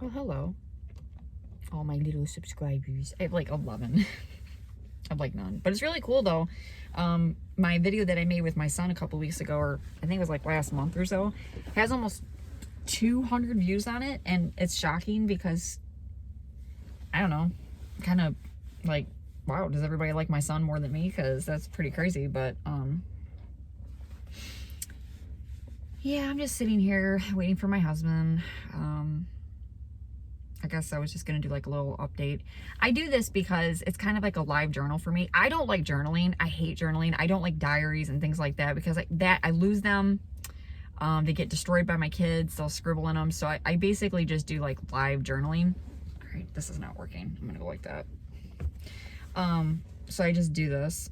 Oh, hello. All my little subscribers. I have like 11. I have like none. But it's really cool though. My video that I made with my son a couple weeks ago, or I think it was like last month or so, has almost 200 views on it. And it's shocking because, I don't know, kind of like, wow, does everybody like my son more than me? Because that's pretty crazy. But, yeah, I'm just sitting here waiting for my husband. I guess I was just going to do like a little update. I do this because it's kind of like a live journal for me. I don't like journaling. I hate journaling. I don't like diaries and things like that because I lose them. They get destroyed by my kids. They'll scribble in them. So I basically just do like live journaling. All right, this is not working. I'm going to go like that. So I just do this.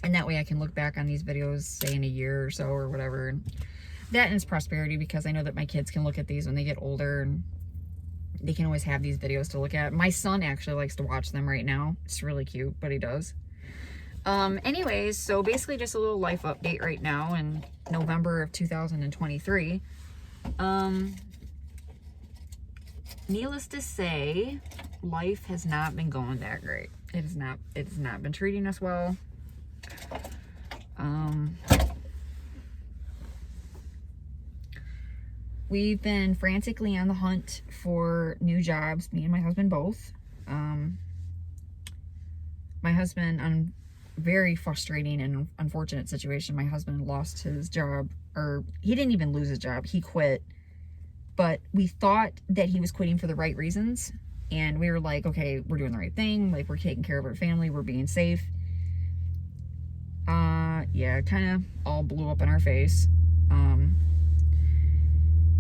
And that way I can look back on these videos, say in a year or so or whatever. That and it's prosperity because I know that my kids can look at these when they get older and they can always have these videos to look at. My son actually likes to watch them right now. It's really cute, but he does. Anyways, so basically just a little life update right now in November of 2023. Needless to say, life has not been going that great. It has not been treating us well. We've been frantically on the hunt for new jobs, me and my husband both. My husband, on very frustrating and unfortunate situation, my husband lost his job, or he didn't even lose his job, he quit. But we thought that he was quitting for the right reasons. And we were like, okay, we're doing the right thing. Like, we're taking care of our family. We're being safe. Yeah, kind of all blew up in our face.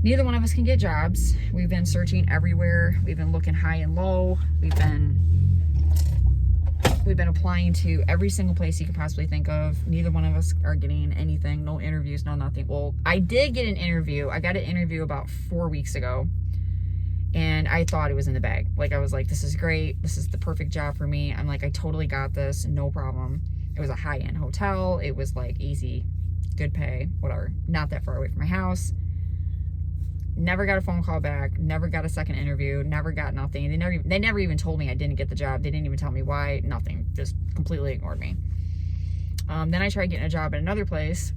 Neither one of us can get jobs. We've been searching everywhere. We've been looking high and low. We've been applying to every single place you could possibly think of. Neither one of us are getting anything. No interviews, no nothing. Well, I did get an interview. I got an interview about 4 weeks ago. And I thought it was in the bag. Like, I was like, this is great. This is the perfect job for me. I'm like, I totally got this. No problem. It was a high-end hotel. It was like easy, good pay, whatever. Not that far away from my house. Never got a phone call back. Never got a second interview. Never got nothing. They never even told me I didn't get the job. They didn't even tell me why. Nothing. Just completely ignored me. Then I tried getting a job at another place.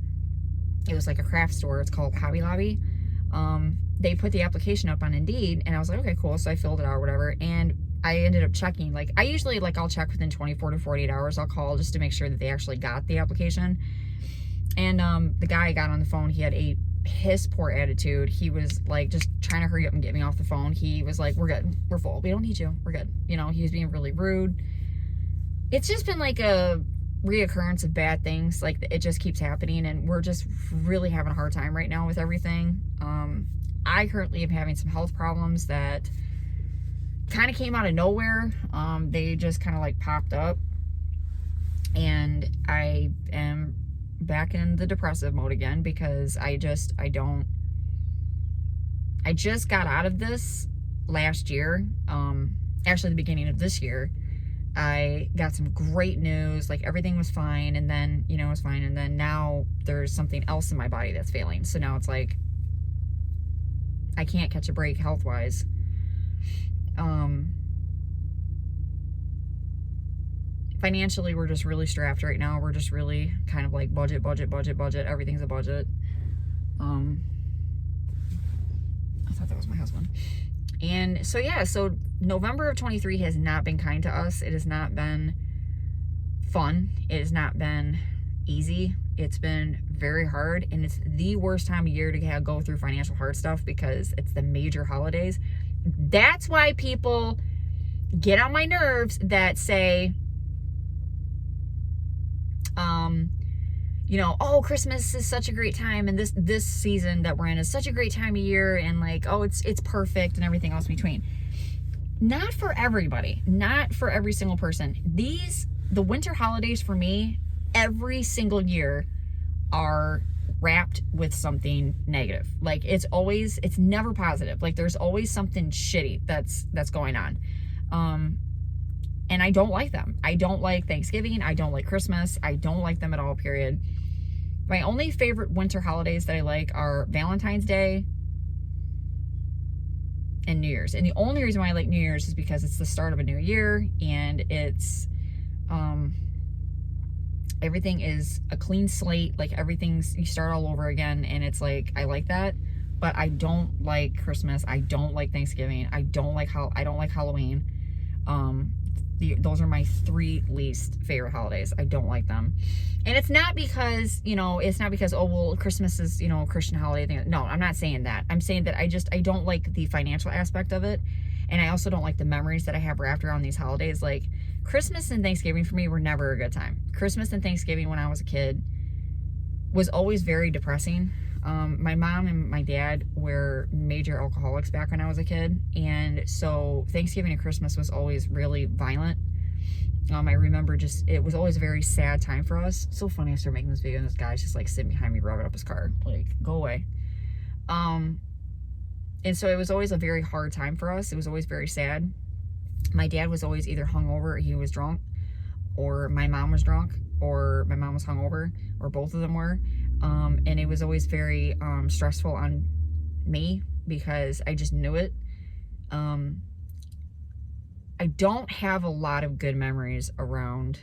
It was like a craft store. It's called Hobby Lobby. They put the application up on Indeed, and I was like, okay, cool. So I filled it out or whatever. And I ended up checking. Like, I usually, like, I'll check within 24 to 48 hours. I'll call just to make sure that they actually got the application. And the guy got on the phone. He had his poor attitude. He was like just trying to hurry up and get me off the phone. He was like, we're good, we're full, we don't need you, we're good. You know, he was being really rude. It's just been like a reoccurrence of bad things. Like, it just keeps happening, and we're just really having a hard time right now with everything. I currently am having some health problems that kind of came out of nowhere. They just kind of like popped up, and I am back in the depressive mode again because I just got out of this last year. Actually the beginning of this year, I got some great news. Like, everything was fine, and then, you know, it was fine, and then now there's something else in my body that's failing. So now it's like I can't catch a break health-wise. Financially, we're just really strapped right now. We're just really kind of like budget. Everything's a budget. I thought that was my husband. And so, yeah, so November of 23 has not been kind to us. It has not been fun. It has not been easy. It's been very hard, and it's the worst time of year to go through financial hard stuff because it's the major holidays. That's why people get on my nerves that say, you know, oh, Christmas is such a great time, and this season that we're in is such a great time of year, and like, oh, it's perfect, and everything else in between. Not for everybody. Not for every single person. The winter holidays for me, every single year, are wrapped with something negative. Like, it's never positive. Like, there's always something shitty that's going on. And I don't like them. I don't like Thanksgiving. I don't like Christmas. I don't like them at all, period. My only favorite winter holidays that I like are Valentine's Day, and New Year's. And the only reason why I like New Year's is because it's the start of a new year, and it's everything is a clean slate. Like everything's, you start all over again, and it's like, I like that. But I don't like Christmas. I don't like Thanksgiving. I don't like Halloween. Those are my 3 least favorite holidays. I don't like them. And it's not because, oh, well, Christmas is, a Christian holiday thing. No, I'm not saying that. I'm saying that I don't like the financial aspect of it. And I also don't like the memories that I have wrapped around these holidays. Like Christmas and Thanksgiving for me were never a good time. Christmas and Thanksgiving when I was a kid was always very depressing. My mom and my dad were major alcoholics back when I was a kid, and so Thanksgiving and Christmas was always really violent. I remember it was always a very sad time for us. So funny, I started making this video and this guy's just like sitting behind me rubbing up his car, like, go away. And so it was always a very hard time for us. It was always very sad. My dad was always either hungover, or he was drunk, or my mom was drunk, or my mom was hungover, or both of them were. And it was always very stressful on me because I just knew it. I don't have a lot of good memories around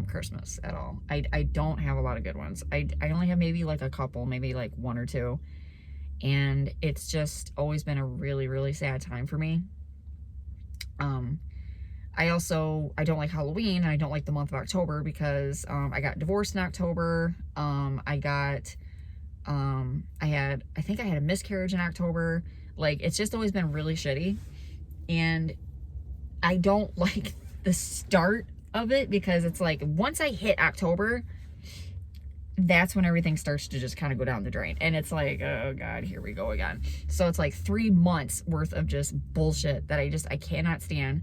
Christmas at all. I don't have a lot of good ones. I only have maybe like a couple, maybe like 1 or 2. And it's just always been a really, really sad time for me. I don't like Halloween, and I don't like the month of October because I got divorced in October. I think I had a miscarriage in October. Like, it's just always been really shitty. And I don't like the start of it because it's like, once I hit October, that's when everything starts to just kind of go down the drain. And it's like, oh God, here we go again. So it's like 3 months worth of just bullshit that I cannot stand.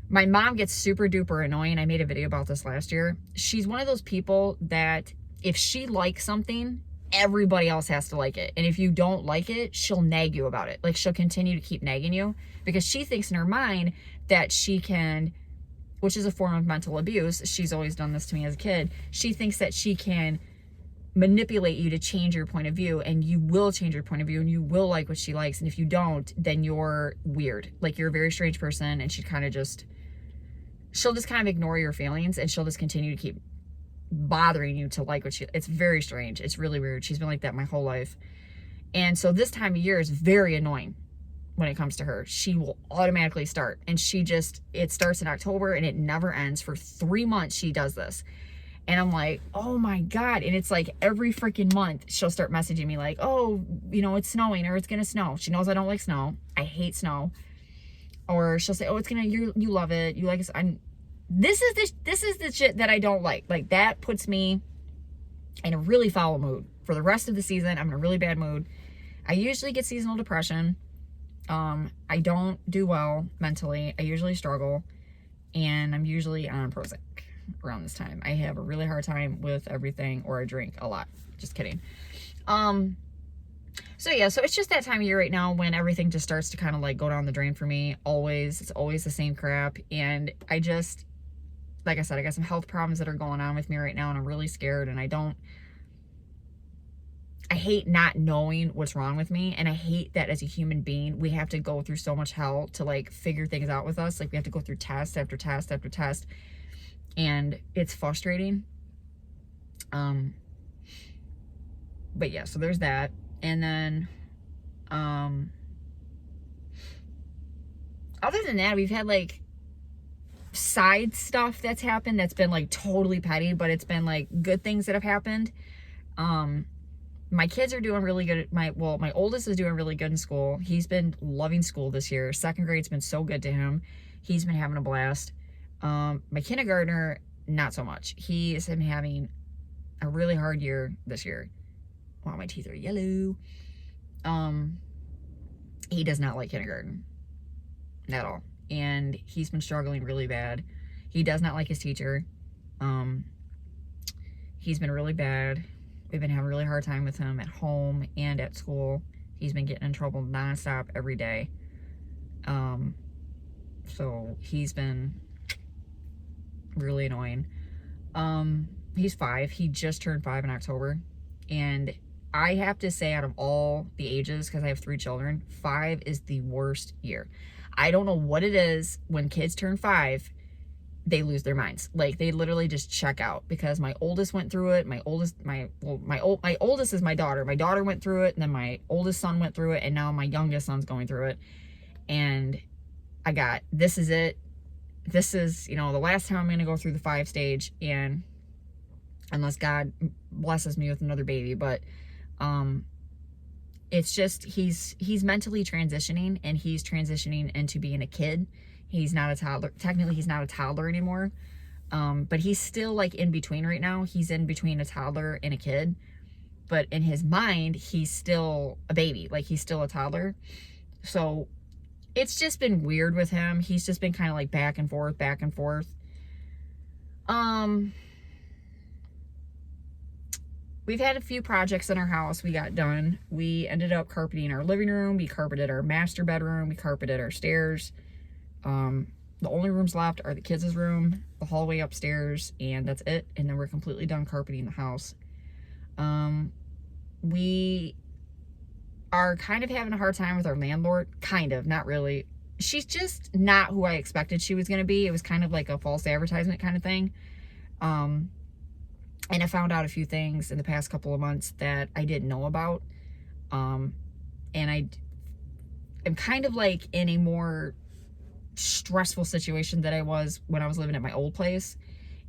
My mom gets super duper annoying. I made a video about this last year. She's one of those people that if she likes something, everybody else has to like it. And if you don't like it, she'll nag you about it. Like, she'll continue to keep nagging you because she thinks in her mind that she can, which is a form of mental abuse. She's always done this to me as a kid. She thinks that she can manipulate you to change your point of view, and you will change your point of view, and you will like what she likes. And if you don't, then you're weird. Like, you're a very strange person. And she'll just kind of ignore your feelings, and she'll just continue to keep bothering you to like what it's very strange. It's really weird. She's been like that my whole life. And so this time of year is very annoying when it comes to her. She will automatically start, and it starts in October and it never ends. For 3 months she does this. And I'm like, oh my God. And it's like every freaking month she'll start messaging me like, oh, it's snowing, or it's gonna snow. She knows I don't like snow. I hate snow. Or she'll say, oh, it's gonna, you love it, you like it. This is the shit that I don't like. Like, that puts me in a really foul mood. For the rest of the season, I'm in a really bad mood. I usually get seasonal depression. I don't do well mentally. I usually struggle. And I'm usually on Prozac around this time. I have a really hard time with everything, or I drink a lot. Just kidding. So yeah, so it's just that time of year right now when everything just starts to kind of like go down the drain for me. It's always the same crap. And like I said, I got some health problems that are going on with me right now, and I'm really scared, and I hate not knowing what's wrong with me. And I hate that as a human being, we have to go through so much hell to like figure things out with us. Like, we have to go through test after test after test, and it's frustrating. But yeah, so there's that. And then, other than that, we've had like side stuff that's happened that's been like totally petty, but it's been like good things that have happened. My kids are doing really good. My oldest is doing really good in school. He's been loving school this year. 2nd grade's been so good to him. He's been having a blast. My kindergartner, not so much. He has been having a really hard year this year. Wow, my teeth are yellow. He does not like kindergarten at all. And he's been struggling really bad. He does not like his teacher. He's been really bad. We've been having a really hard time with him at home and at school. He's been getting in trouble nonstop every day. So he's been really annoying. He's 5. He just turned 5 in October. And I have to say, out of all the ages, because I have 3 children, 5 is the worst year. I don't know what it is when kids turn 5, they lose their minds. Like, they literally just check out, because my oldest went through it. My oldest is my daughter. My daughter went through it, and then my oldest son went through it, and now my youngest son's going through it. And this is it. This is, the last time I'm going to go through the 5 stage, and unless God blesses me with another baby. But it's just, he's mentally transitioning, and he's transitioning into being a kid. He's not a toddler. Technically, he's not a toddler anymore. But he's still like in between right now. He's in between a toddler and a kid. But in his mind, he's still a baby. Like, he's still a toddler. So it's just been weird with him. He's just been kind of like back and forth, back and forth. We've had a few projects in our house we got done. We ended up carpeting our living room. We carpeted our master bedroom. We carpeted our stairs. The only rooms left are the kids' room, the hallway upstairs, and that's it. And then we're completely done carpeting the house. We are kind of having a hard time with our landlord. Kind of, not really. She's just not who I expected she was going to be. It was kind of like a false advertisement kind of thing. And I found out a few things in the past couple of months that I didn't know about. And I'm kind of like in a more stressful situation that I was when I was living at my old place.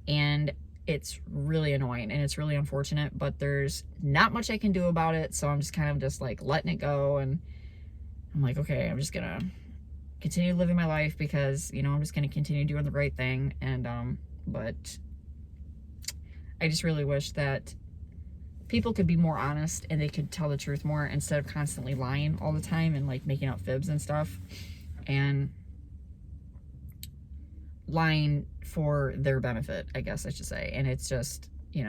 And it's really annoying, and it's really unfortunate, but there's not much I can do about it. So I'm just kind of just like letting it go. And I'm like, okay, I'm just gonna continue living my life, because, I'm just gonna continue doing the right thing. And, but I just really wish that people could be more honest, and they could tell the truth more, instead of constantly lying all the time and like making up fibs and stuff, and lying for their benefit, I guess I should say. And it's just, it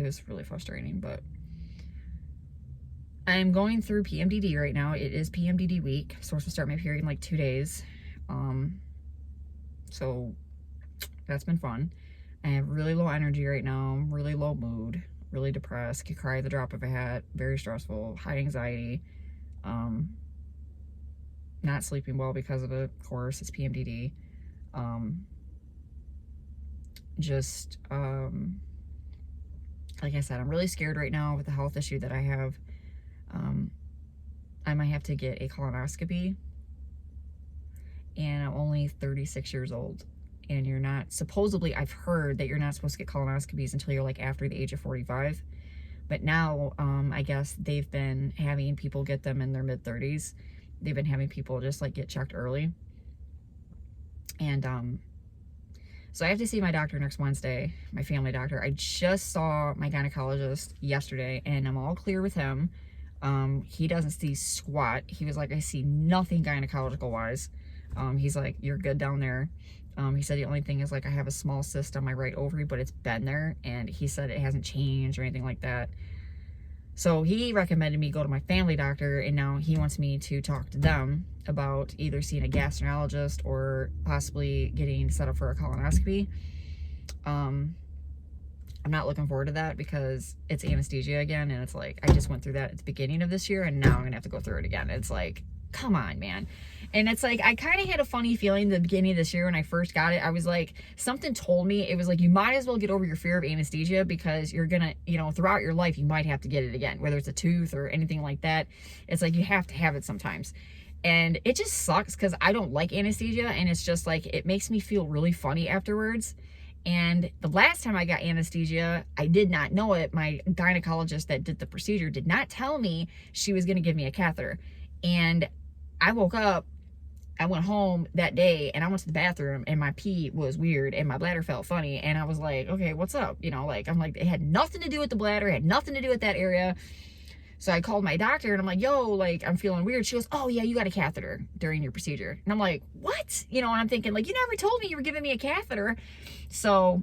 was really frustrating. But I'm going through PMDD right now. It is PMDD week. Supposed to start my period in like 2 days. So that's been fun. I have really low energy right now, really low mood, really depressed, could cry at the drop of a hat, very stressful, high anxiety, not sleeping well because of it, of course, it's PMDD. Like I said, I'm really scared right now with the health issue that I have. I might have to get a colonoscopy, and I'm only 36 years old. And you're not, supposedly, I've heard that you're not supposed to get colonoscopies until you're like after the age of 45. But now, I guess they've been having people get them in their mid-30s. They've been having people just like get checked early. And, so I have to see my doctor next Wednesday, my family doctor. I just saw my gynecologist yesterday, and I'm all clear with him. He doesn't see squat. He was like, I see nothing gynecological wise. He's like, you're good down there. He said the only thing is like I have a small cyst on my right ovary, but it's been there, and he said it hasn't changed or anything like that. So he recommended me go to my family doctor, and now he wants me to talk to them about either seeing a gastroenterologist or possibly getting set up for a colonoscopy. I'm not looking forward to that, because it's anesthesia again, and it's like I just went through that at the beginning of this year, and now I'm gonna have to go through it again. It's like, come on, man. And it's like, I kind of had a funny feeling the beginning of this year when I first got it. I was like, something told me, it was like, you might as well get over your fear of anesthesia, because you're gonna, throughout your life, you might have to get it again, whether it's a tooth or anything like that. It's like, you have to have it sometimes. And it just sucks, because I don't like anesthesia, and it's just like, it makes me feel really funny afterwards. And the last time I got anesthesia, I did not know it. My gynecologist that did the procedure did not tell me she was going to give me a catheter. And I woke up, I went home that day, and I went to the bathroom, and my pee was weird, and my bladder felt funny. And I was like, okay, what's up? I'm like, it had nothing to do with the bladder, it had nothing to do with that area. So I called my doctor, and I'm like, yo, like, I'm feeling weird. She goes, oh yeah, you got a catheter during your procedure. And I'm like, what? And I'm thinking, like, you never told me you were giving me a catheter. So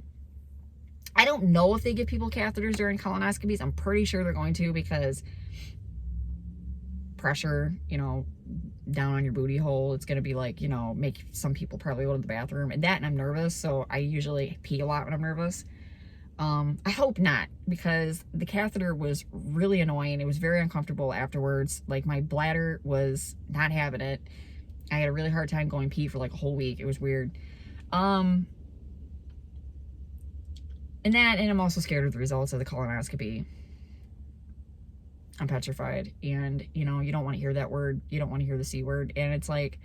I don't know if they give people catheters during colonoscopies. I'm pretty sure they're going to, because pressure, down on your booty hole, it's going to be like, make some people probably go to the bathroom, and I'm nervous. So I usually pee a lot when I'm nervous. I hope not, because the catheter was really annoying. It was very uncomfortable afterwards. Like, my bladder was not having it. I had a really hard time going pee for like a whole week. It was weird. And I'm also scared of the results of the colonoscopy. I'm petrified. And, you know, you don't want to hear that word. You don't want to hear the C word. And it's like,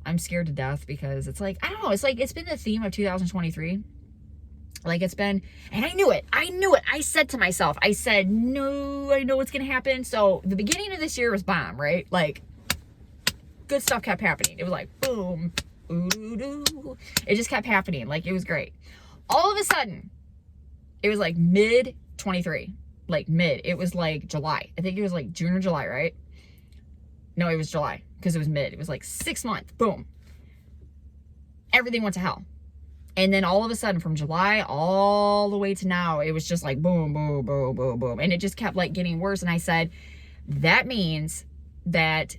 I'm scared to death, because it's like, I don't know. It's like, it's been the theme of 2023. Like, it's been, and I knew it. I said to myself, I said, no, I know what's going to happen. So the beginning of this year was bomb, right? Like, good stuff kept happening. It was like, boom, ooh, it just kept happening. Like, it was great. All of a sudden, it was like mid 23, like mid. It was like July. I think it was like June or July, right? No, it was July, because it was mid. It was like 6 months. Boom. Everything went to hell. And then all of a sudden, from July all the way to now, it was just like boom, boom, boom, boom, boom. And it just kept like getting worse. And I said, that means that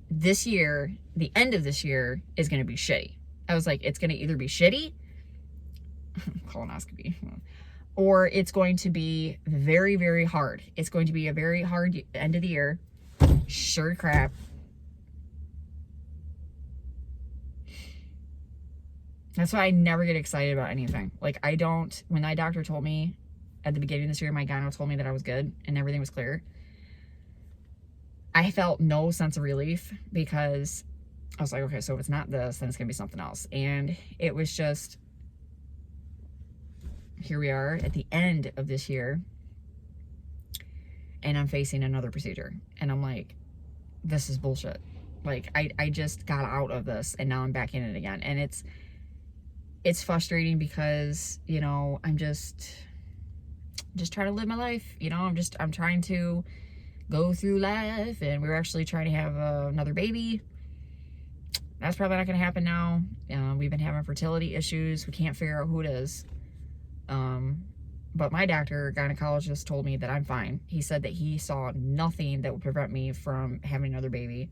this year, the end of this year, is going to be shitty. I was like, it's going to either be shitty, colonoscopy, or it's going to be very, very hard. It's going to be a very hard end of the year. Sure crap. That's why I never get excited about anything. Like, I don't, when my doctor told me at the beginning of this year, my gyno told me that I was good and everything was clear, I felt no sense of relief, because I was like, okay, so if it's not this, then it's going to be something else. And it was just, here we are at the end of this year, and I'm facing another procedure. And I'm like, this is bullshit. Like, I just got out of this, and now I'm back in it again. And it's frustrating, because, you know, I'm just trying to live my life. You know, I'm trying to go through life, and we're actually trying to have another baby. That's probably not going to happen now. We've been having fertility issues. We can't figure out who it is. But my doctor, gynecologist, told me that I'm fine. He said that he saw nothing that would prevent me from having another baby.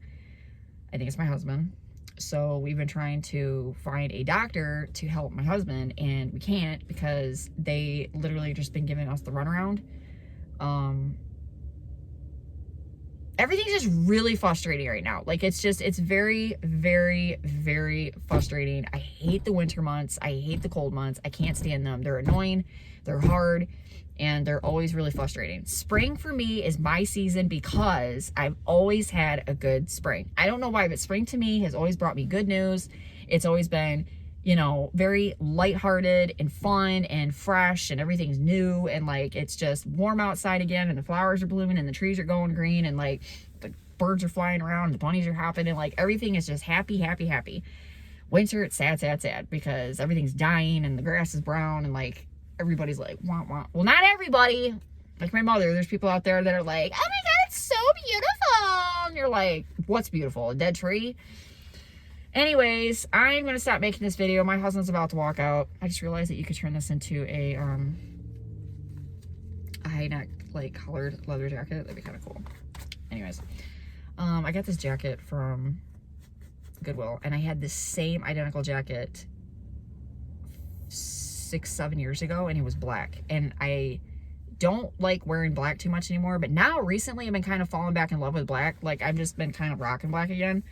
I think it's my husband. So we've been trying to find a doctor to help my husband, and we can't, because they literally just been giving us the runaround. Everything's just really frustrating right now. Like, it's very, very, very frustrating. I hate the winter months. I hate the cold months. I can't stand them. They're annoying. They're hard. And they're always really frustrating. Spring for me is my season, because I've always had a good spring. I don't know why, but spring to me has always brought me good news. It's always been, you know, very lighthearted and fun and fresh, and everything's new, and like, it's just warm outside again, and the flowers are blooming, and the trees are going green, and like the birds are flying around, and the bunnies are hopping, and like everything is just happy, happy, happy. Winter, it's sad, sad, sad, because everything's dying, and the grass is brown, and like everybody's like, wah, wah. Well, not everybody. Like my mother, there's people out there that are like, oh my God, it's so beautiful. And you're like, what's beautiful? A dead tree? Anyways, I'm going to stop making this video. My husband's about to walk out. I just realized that you could turn this into a high neck, like, collared leather jacket. That'd be kind of cool. Anyways, I got this jacket from Goodwill, and I had this same identical jacket 6-7 years ago, and it was black. And I don't like wearing black too much anymore, but now recently I've been kind of falling back in love with black. Like, I've just been kind of rocking black again.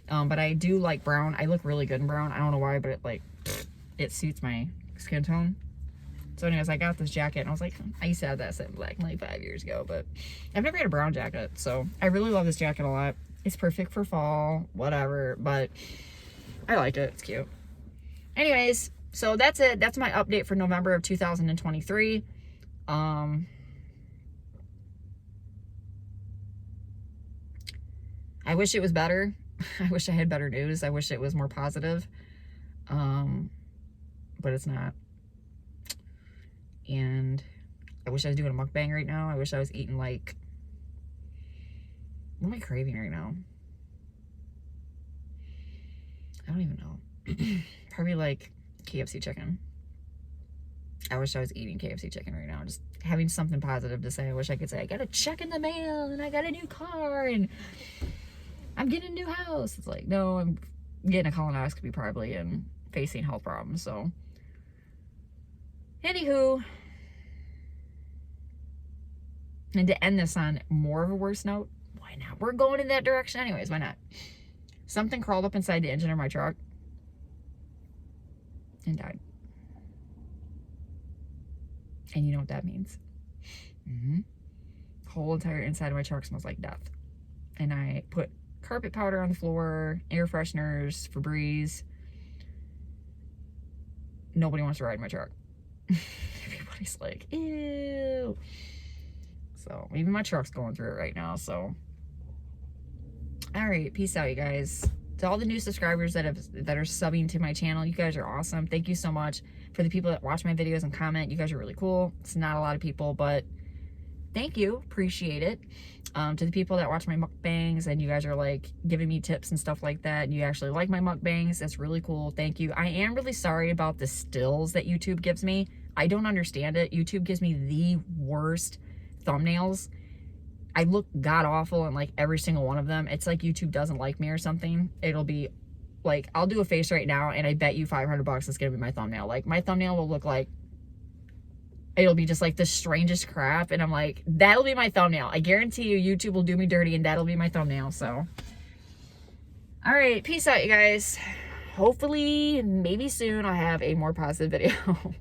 But I do like brown. I look really good in brown. I don't know why, but it, like, it suits my skin tone. So anyways, I got this jacket, and I was like, I used to have that set in black like 5 years ago, but I've never had a brown jacket. So I really love this jacket a lot. It's perfect for fall, whatever, but I like it. It's cute. Anyways, so that's it. That's my update for November of 2023. I wish it was better. I wish I had better news. I wish it was more positive. But it's not. And I wish I was doing a mukbang right now. I wish I was eating, like, what am I craving right now? I don't even know. Probably like KFC chicken. I wish I was eating KFC chicken right now. Just having something positive to say. I wish I could say, I got a check in the mail, and I got a new car, and I'm getting a new house. It's like, no, I'm getting a colonoscopy probably, and facing health problems. So Anywho, and to end this on more of a worse note, why not? We're going in that direction anyways, why not? Something crawled up inside the engine of my truck and died. And you know what that means? Whole entire inside of my truck smells like death. And I put carpet powder on the floor, air fresheners, Febreze. Nobody wants to ride my truck. Everybody's like, ew. So even my truck's going through it right now. So, all right, peace out, you guys. To all the new subscribers that are subbing to my channel, you guys are awesome. Thank you so much. For the people that watch my videos and comment, you guys are really cool. It's not a lot of people, but thank you, appreciate it. To the people that watch my mukbangs and you guys are like giving me tips and stuff like that, and you actually like my mukbangs, that's really cool. Thank you. I am really sorry about the stills that YouTube gives me. I don't understand it. YouTube gives me the worst thumbnails. I look god awful in like every single one of them. It's like YouTube doesn't like me or something. It'll be like, I'll do a face right now and I bet you $500 it's gonna be my thumbnail. Like my thumbnail will look like, it'll be just like the strangest crap, and I'm like, that'll be my thumbnail. I guarantee you YouTube will do me dirty and that'll be my thumbnail. So all right, peace out, you guys. Hopefully maybe soon I'll have a more positive video.